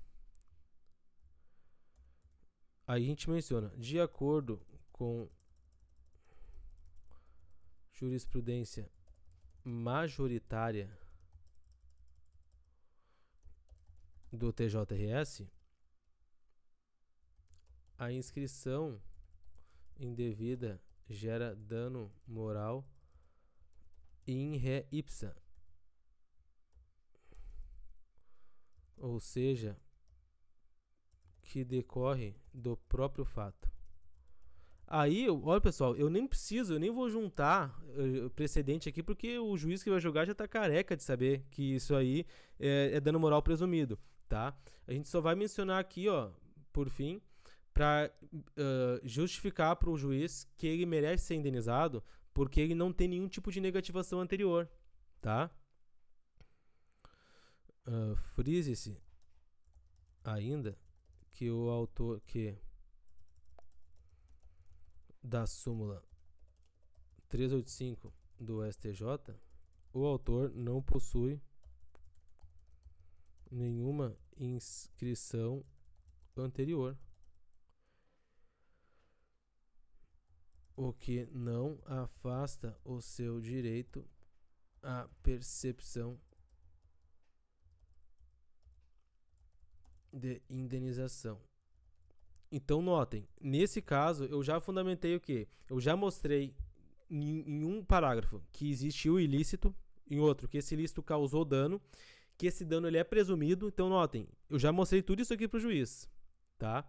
[SPEAKER 1] Aí a gente menciona, de acordo com jurisprudência majoritária do TJRS, a inscrição indevida gera dano moral in re ipsa, ou seja, que decorre do próprio fato. Aí, olha pessoal, eu nem vou juntar precedente aqui, porque o juiz que vai julgar já tá careca de saber que isso aí é dano moral presumido, tá? A gente só vai mencionar aqui, ó, por fim, para justificar para o juiz que ele merece ser indenizado porque ele não tem nenhum tipo de negativação anterior, tá? Frise-se ainda que o autor da súmula 385 do STJ, o autor não possui nenhuma inscrição anterior, o que não afasta o seu direito à percepção de indenização. Então notem, nesse caso eu já fundamentei o quê? Eu já mostrei em um parágrafo que existiu ilícito, em outro que esse ilícito causou dano, que esse dano ele é presumido. Então notem, eu já mostrei tudo isso aqui para o juiz, tá?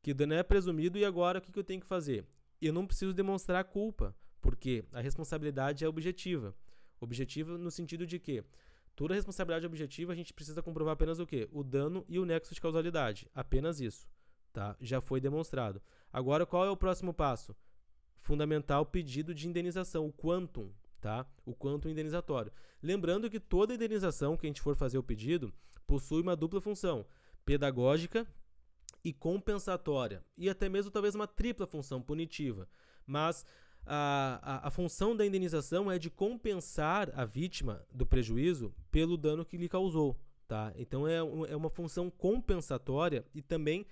[SPEAKER 1] Que o dano é presumido e agora o que eu tenho que fazer? Eu não preciso demonstrar a culpa, porque a responsabilidade é objetiva. Objetiva no sentido de que toda responsabilidade objetiva a gente precisa comprovar apenas o quê? O dano e o nexo de causalidade, apenas isso. Tá? Já foi demonstrado. Agora, qual é o próximo passo? Fundamentar o pedido de indenização, o quantum, tá? O quantum indenizatório. Lembrando que toda indenização que a gente for fazer o pedido possui uma dupla função, pedagógica e compensatória, e até mesmo talvez uma tripla função punitiva. Mas a função da indenização é de compensar a vítima do prejuízo pelo dano que lhe causou, tá? Então é uma função compensatória e também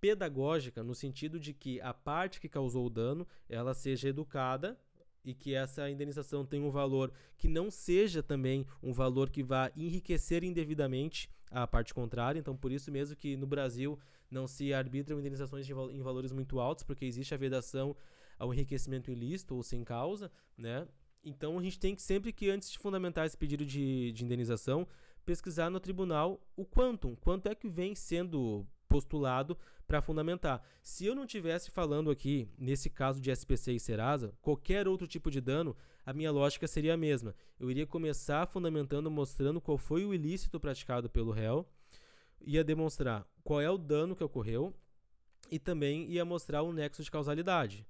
[SPEAKER 1] pedagógica, no sentido de que a parte que causou o dano, ela seja educada e que essa indenização tenha um valor que não seja também um valor que vá enriquecer indevidamente a parte contrária. Então, por isso mesmo que no Brasil não se arbitram indenizações em valores muito altos, porque existe a vedação ao enriquecimento ilícito ou sem causa, né? Então, a gente tem que sempre que, antes de fundamentar esse pedido de indenização, pesquisar no tribunal o quantum, quanto é que vem sendo postulado para fundamentar. Se eu não estivesse falando aqui, nesse caso de SPC e Serasa, qualquer outro tipo de dano, a minha lógica seria a mesma. Eu iria começar fundamentando, mostrando qual foi o ilícito praticado pelo réu, ia demonstrar qual é o dano que ocorreu e também ia mostrar o nexo de causalidade.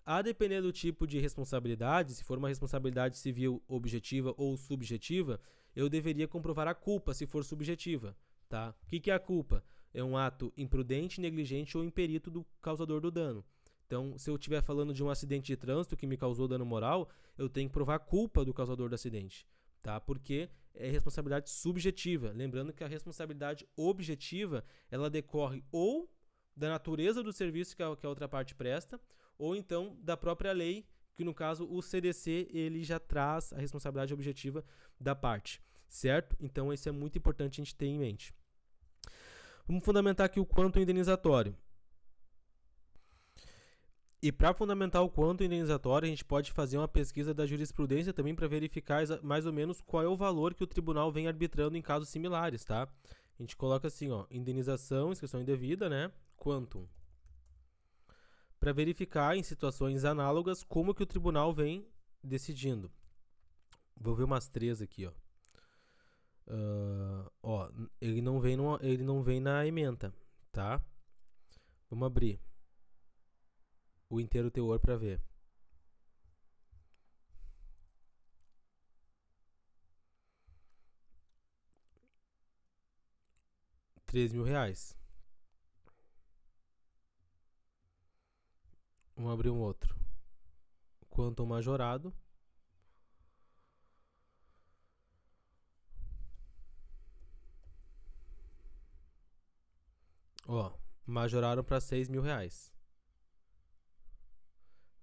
[SPEAKER 1] A depender do tipo de responsabilidade, se for uma responsabilidade civil objetiva ou subjetiva, eu deveria comprovar a culpa, se for subjetiva. Tá? O que é a culpa? É um ato imprudente, negligente ou imperito do causador do dano. Então, se eu estiver falando de um acidente de trânsito que me causou dano moral, eu tenho que provar a culpa do causador do acidente, tá? Porque é responsabilidade subjetiva. Lembrando que a responsabilidade objetiva, ela decorre ou da natureza do serviço que a outra parte presta, ou então da própria lei, que no caso o CDC, ele já traz a responsabilidade objetiva da parte, certo? Então, isso é muito importante a gente ter em mente. Vamos fundamentar aqui o quantum indenizatório. E para fundamentar o quantum indenizatório, a gente pode fazer uma pesquisa da jurisprudência também para verificar mais ou menos qual é o valor que o tribunal vem arbitrando em casos similares, tá? A gente coloca assim, ó, indenização, inscrição indevida, né? Quantum. Para verificar em situações análogas como que o tribunal vem decidindo. Vou ver umas três aqui, ó. Ele não vem na ementa, tá? Vamos abrir o inteiro teor para ver. R$3.000. Vamos abrir um outro. Quantum majorado. Ó, majoraram para R$6.000.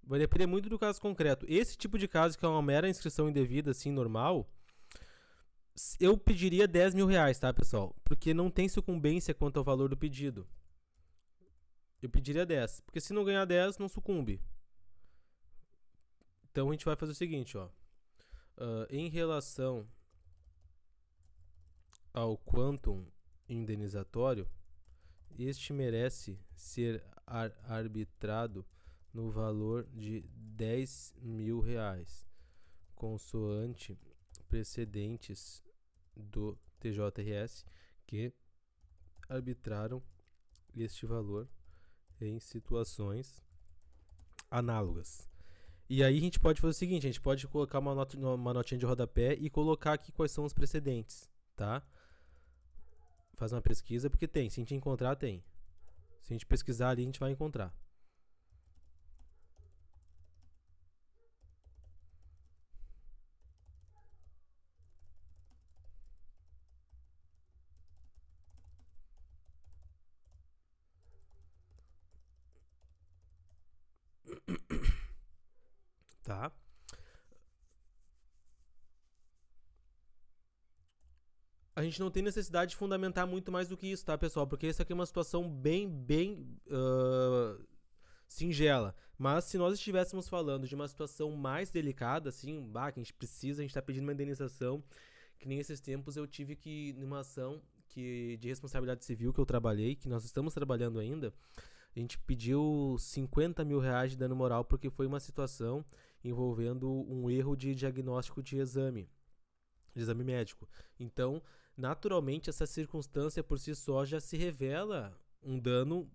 [SPEAKER 1] Vai depender muito do caso concreto. Esse tipo de caso, que é uma mera inscrição indevida, assim, normal, Eu pediria 10 mil reais, tá, pessoal? Porque não tem sucumbência quanto ao valor do pedido. Eu pediria 10. Porque se não ganhar 10, não sucumbe. Então a gente vai fazer o seguinte, ó. Em relação ao quantum indenizatório, este merece ser arbitrado no valor de 10 mil reais, consoante precedentes do TJRS que arbitraram este valor em situações análogas. E aí a gente pode fazer o seguinte, a gente pode colocar uma notinha de rodapé e colocar aqui quais são os precedentes, tá? Faz uma pesquisa, porque tem. Se a gente encontrar, tem. Se a gente pesquisar ali, a gente vai encontrar. Tá? A gente não tem necessidade de fundamentar muito mais do que isso, tá, pessoal? Porque essa aqui é uma situação bem singela. Mas se nós estivéssemos falando de uma situação mais delicada, assim, que a gente precisa, a gente tá pedindo uma indenização, que nem esses tempos eu tive que, numa ação de responsabilidade civil que eu trabalhei, que nós estamos trabalhando ainda, a gente pediu 50 mil reais de dano moral porque foi uma situação envolvendo um erro de diagnóstico de exame médico. Então, naturalmente, essa circunstância por si só já se revela um dano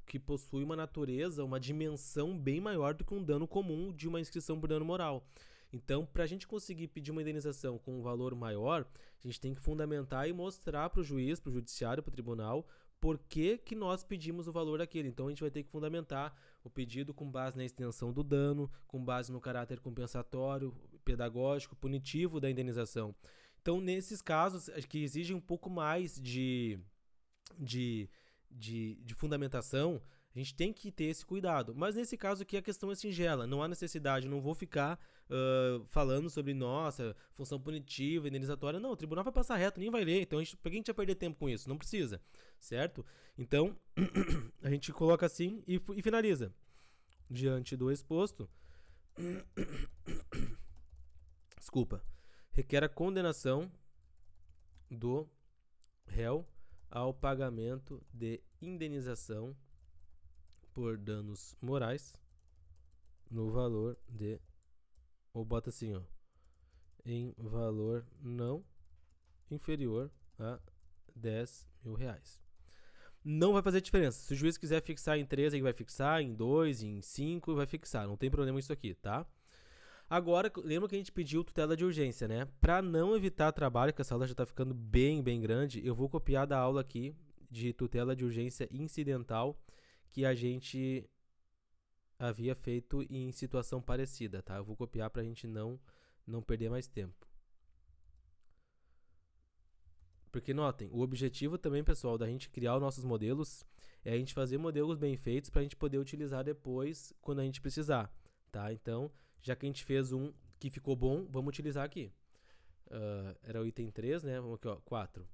[SPEAKER 1] que possui uma natureza, uma dimensão bem maior do que um dano comum de uma inscrição por dano moral. Então, para a gente conseguir pedir uma indenização com um valor maior, a gente tem que fundamentar e mostrar para o juiz, para o judiciário, para o tribunal, por que nós pedimos o valor daquele. Então, a gente vai ter que fundamentar o pedido com base na extensão do dano, com base no caráter compensatório, pedagógico, punitivo da indenização. Então, nesses casos que exigem um pouco mais de, de fundamentação, a gente tem que ter esse cuidado. Mas nesse caso aqui a questão é singela, não há necessidade, não vou ficar falando sobre, nossa, função punitiva, indenizatória. Não, o tribunal vai passar reto, nem vai ler. Então, por que a gente vai perder tempo com isso? Não precisa, certo? Então, a gente coloca assim e finaliza. Diante do exposto, desculpa, requer a condenação do réu ao pagamento de indenização por danos morais no valor de, ou bota assim, ó, em valor não inferior a 10 mil reais. Não vai fazer diferença. Se o juiz quiser fixar em 3, ele vai fixar, em 2, em 5, vai fixar. Não tem problema isso aqui, tá? Agora, lembra que a gente pediu tutela de urgência, né? Para não evitar trabalho, que essa aula já tá ficando bem grande, eu vou copiar da aula aqui de tutela de urgência incidental que a gente havia feito em situação parecida, tá? Eu vou copiar pra gente não perder mais tempo. Porque notem, o objetivo também, pessoal, da gente criar os nossos modelos é a gente fazer modelos bem feitos pra gente poder utilizar depois quando a gente precisar, tá? Então, já que a gente fez um que ficou bom, vamos utilizar aqui. Era o item 3, né? Vamos aqui, ó, 4.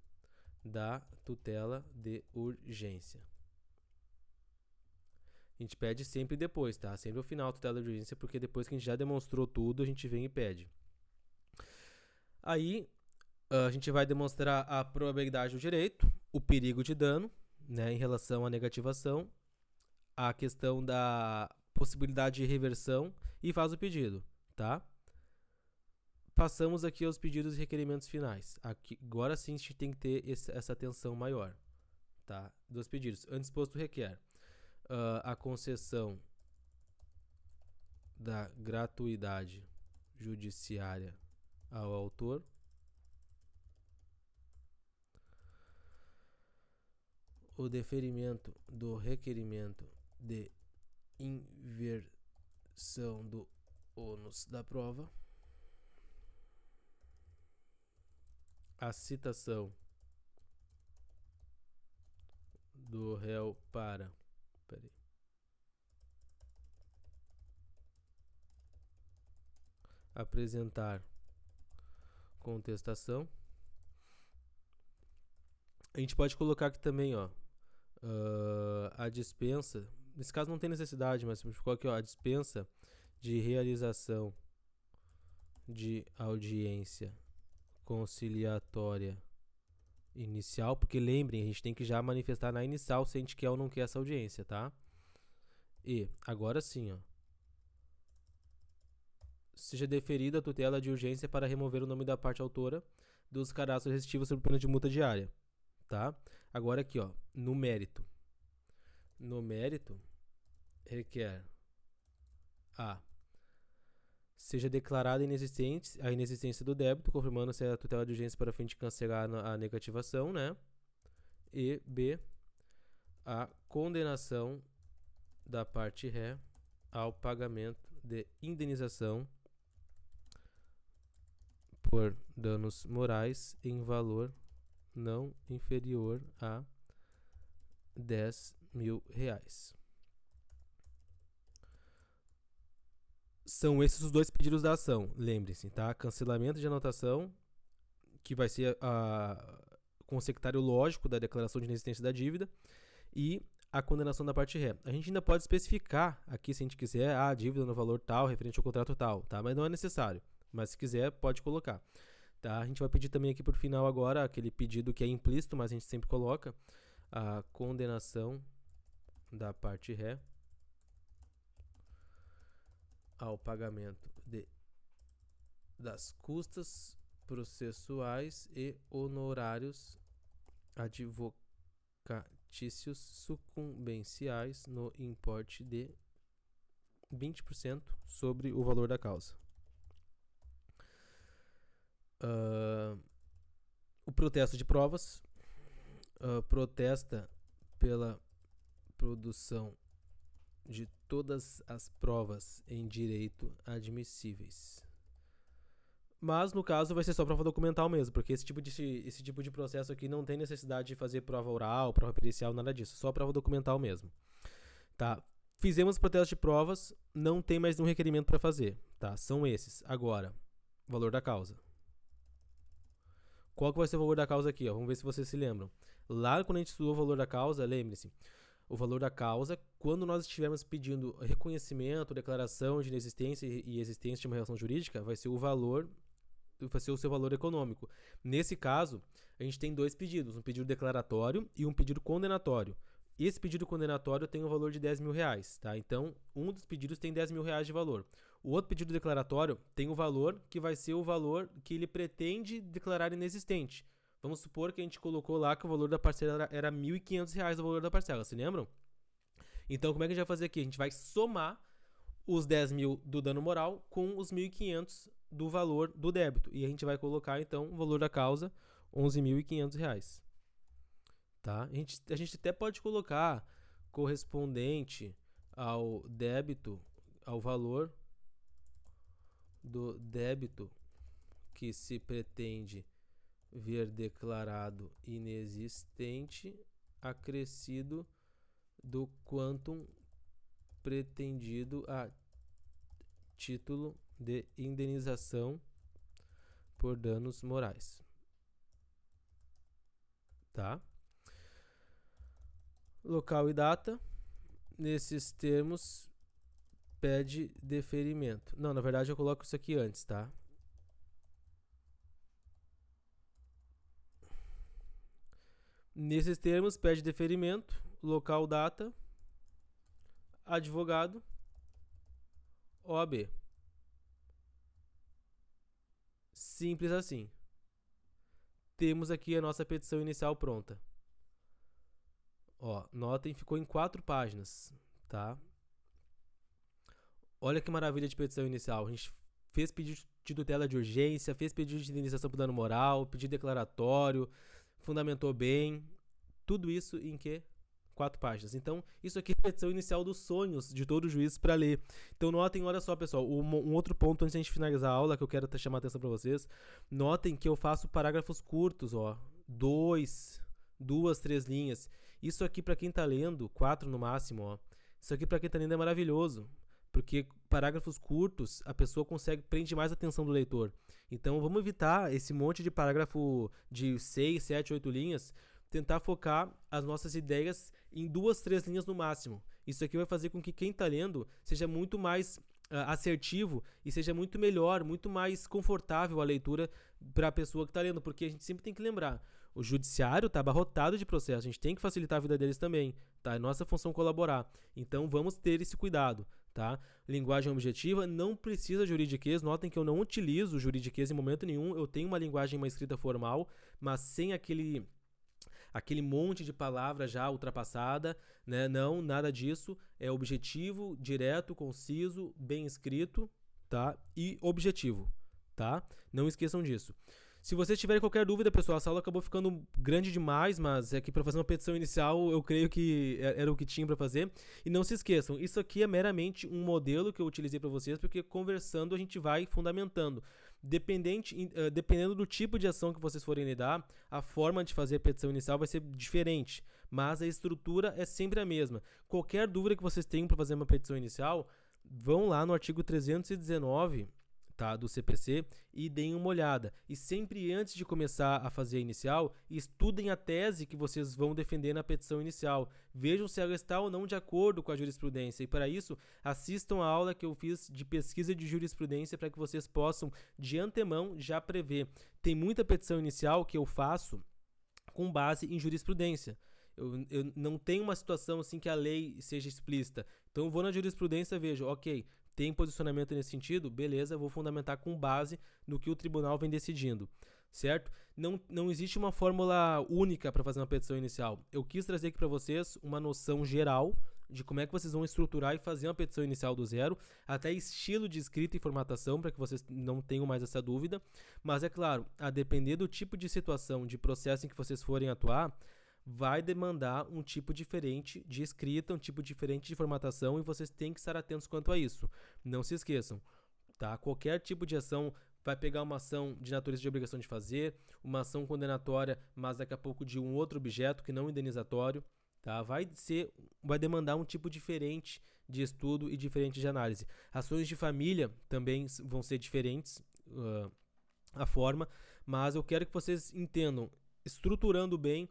[SPEAKER 1] Da tutela de urgência. A gente pede sempre depois, tá? Sempre ao final da tutela de urgência, porque depois que a gente já demonstrou tudo, a gente vem e pede. Aí, a gente vai demonstrar a probabilidade do direito, o perigo de dano, né, em relação à negativação, a questão da possibilidade de reversão e faz o pedido, tá? Passamos aqui aos pedidos e requerimentos finais. Aqui, agora sim a gente tem que ter essa atenção maior, tá? Dos pedidos. Antes posto requer a concessão da gratuidade judiciária ao autor, o deferimento do requerimento de inversão do ônus da prova, a citação do réu para apresentar contestação A gente pode colocar aqui também, ó, a dispensa. Nesse caso não tem necessidade, mas a gente coloca aqui, ó, a dispensa de realização de audiência conciliatória inicial, porque lembrem, a gente tem que já manifestar na inicial se a gente quer ou não quer essa audiência, tá? E agora sim, ó, seja deferida a tutela de urgência para remover o nome da parte autora dos cadastros restritivos sob pena de multa diária, tá? Agora aqui, ó, no mérito. No mérito, requer a seja declarada inexistente a inexistência do débito, confirmando-se a tutela de urgência para fim de cancelar a negativação, né? E B, a condenação da parte ré ao pagamento de indenização por danos morais em valor não inferior a R$10.000. São esses os dois pedidos da ação, lembre-se, tá? Cancelamento de anotação, que vai ser com o sectário lógico da declaração de inexistência da dívida, e a condenação da parte ré. A gente ainda pode especificar aqui, se a gente quiser, a dívida no valor tal, referente ao contrato tal, tá? Mas não é necessário. Mas se quiser, pode colocar. Tá? A gente vai pedir também aqui por final agora, aquele pedido que é implícito, mas a gente sempre coloca, a condenação da parte ré ao pagamento das custas processuais e honorários advocatícios sucumbenciais no importe de 20% sobre o valor da causa. O protesto de provas protesta pela produção de todas as provas em direito admissíveis. Mas, no caso, vai ser só prova documental mesmo, porque esse tipo de processo aqui não tem necessidade de fazer prova oral, prova pericial, nada disso. Só prova documental mesmo. Tá? Fizemos protesto de provas, não tem mais nenhum requerimento para fazer. Tá? São esses. Agora, valor da causa. Qual que vai ser o valor da causa aqui? Ó? Vamos ver se vocês se lembram. Lá, quando a gente estudou o valor da causa, lembre-se, o valor da causa, quando nós estivermos pedindo reconhecimento, declaração de inexistência e existência de uma relação jurídica, vai ser o valor, vai ser o seu valor econômico. Nesse caso, a gente tem dois pedidos, um pedido declaratório e um pedido condenatório. Esse pedido condenatório tem um valor de R$10.000, tá? Então, um dos pedidos tem R$10.000 de valor. O outro pedido declaratório tem o valor que vai ser o valor que ele pretende declarar inexistente. Vamos supor que a gente colocou lá que o valor da parcela era R$1.500 o valor da parcela, se lembram? Então, como é que a gente vai fazer aqui? A gente vai somar os 10.000 do dano moral com os 1.500 do valor do débito. E a gente vai colocar, então, o valor da causa, R$11.500. Tá? A gente até pode colocar correspondente ao débito, ao valor do débito que se pretende ver declarado inexistente, acrescido do quantum pretendido a título de indenização por danos morais. Tá? Local e data. Nesses termos, pede deferimento. Não, na verdade eu coloco isso aqui antes, tá? Nesses termos, pede deferimento, local, data, advogado, OAB. Simples assim. Temos aqui a nossa petição inicial pronta. Ó, notem, ficou em 4 páginas, tá? Olha que maravilha de petição inicial. A gente fez pedido de tutela de urgência, fez pedido de indenização por dano moral, pedido declaratório, fundamentou bem. Tudo isso em que? 4 páginas. Então, isso aqui é a petição inicial dos sonhos de todo juiz para ler. Então, notem, olha só, pessoal, um outro ponto antes de a gente finalizar a aula que eu quero chamar a atenção para vocês. Notem que eu faço parágrafos curtos, ó. 2, 3 linhas. Isso aqui para quem tá lendo, 4 no máximo, ó. Isso aqui para quem tá lendo é maravilhoso, porque parágrafos curtos, a pessoa prende mais a atenção do leitor. Então, vamos evitar esse monte de parágrafo de 6, 7, 8 linhas, tentar focar as nossas ideias em 2, 3 linhas no máximo. Isso aqui vai fazer com que quem está lendo seja muito mais assertivo e seja muito melhor, muito mais confortável a leitura para a pessoa que está lendo, porque a gente sempre tem que lembrar, o judiciário está abarrotado de processos, a gente tem que facilitar a vida deles também, tá? É nossa função colaborar, então vamos ter esse cuidado, tá? Linguagem objetiva, não precisa de juridiquês, notem que eu não utilizo juridiquês em momento nenhum, eu tenho uma linguagem, uma escrita formal, mas sem aquele monte de palavras já ultrapassada, né? Não, nada disso. É objetivo, direto, conciso, bem escrito, tá? E objetivo, tá? Não esqueçam disso. Se vocês tiverem qualquer dúvida, pessoal, essa aula acabou ficando grande demais, mas é que para fazer uma petição inicial eu creio que era o que tinha para fazer. E não se esqueçam, isso aqui é meramente um modelo que eu utilizei para vocês, porque conversando a gente vai fundamentando. Dependendo do tipo de ação que vocês forem lidar, a forma de fazer a petição inicial vai ser diferente, mas a estrutura é sempre a mesma. Qualquer dúvida que vocês tenham para fazer uma petição inicial, vão lá no artigo 319, tá, do CPC e deem uma olhada. E sempre antes de começar a fazer a inicial, estudem a tese que vocês vão defender na petição inicial. Vejam se ela está ou não de acordo com a jurisprudência. E para isso, assistam a aula que eu fiz de pesquisa de jurisprudência para que vocês possam, de antemão, já prever. Tem muita petição inicial que eu faço com base em jurisprudência. Eu não tenho uma situação assim que a lei seja explícita. Então eu vou na jurisprudência e vejo, ok, tem posicionamento nesse sentido? Beleza, vou fundamentar com base no que o tribunal vem decidindo, certo? Não existe uma fórmula única para fazer uma petição inicial. Eu quis trazer aqui para vocês uma noção geral de como é que vocês vão estruturar e fazer uma petição inicial do zero, até estilo de escrita e formatação, para que vocês não tenham mais essa dúvida. Mas é claro, a depender do tipo de situação, de processo em que vocês forem atuar, vai demandar um tipo diferente de escrita, um tipo diferente de formatação, e vocês têm que estar atentos quanto a isso. Não se esqueçam, tá? Qualquer tipo de ação vai pegar uma ação de natureza de obrigação de fazer, uma ação condenatória, mas daqui a pouco de um outro objeto que não indenizatório, tá? Vai demandar um tipo diferente de estudo e diferente de análise. Ações de família também vão ser diferentes, a forma, mas eu quero que vocês entendam, estruturando bem,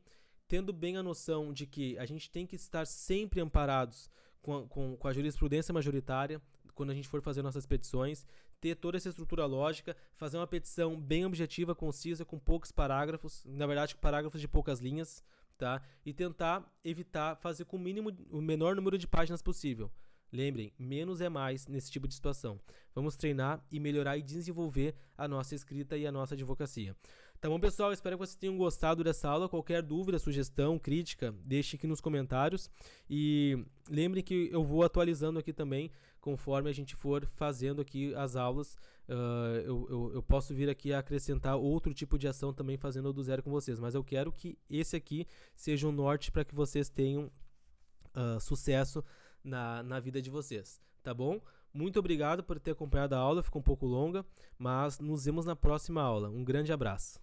[SPEAKER 1] tendo bem a noção de que a gente tem que estar sempre amparados com a jurisprudência majoritária quando a gente for fazer nossas petições, ter toda essa estrutura lógica, fazer uma petição bem objetiva, concisa, com poucos parágrafos, na verdade parágrafos de poucas linhas, tá? E tentar evitar fazer com o menor número de páginas possível. Lembrem, menos é mais nesse tipo de situação. Vamos treinar e melhorar e desenvolver a nossa escrita e a nossa advocacia. Tá bom, pessoal? Espero que vocês tenham gostado dessa aula. Qualquer dúvida, sugestão, crítica, deixe aqui nos comentários. E lembrem que eu vou atualizando aqui também, conforme a gente for fazendo aqui as aulas. Eu posso vir aqui a acrescentar outro tipo de ação também fazendo do zero com vocês. Mas eu quero que esse aqui seja um norte para que vocês tenham sucesso na vida de vocês, tá bom? Muito obrigado por ter acompanhado a aula, ficou um pouco longa, mas nos vemos na próxima aula. Um grande abraço.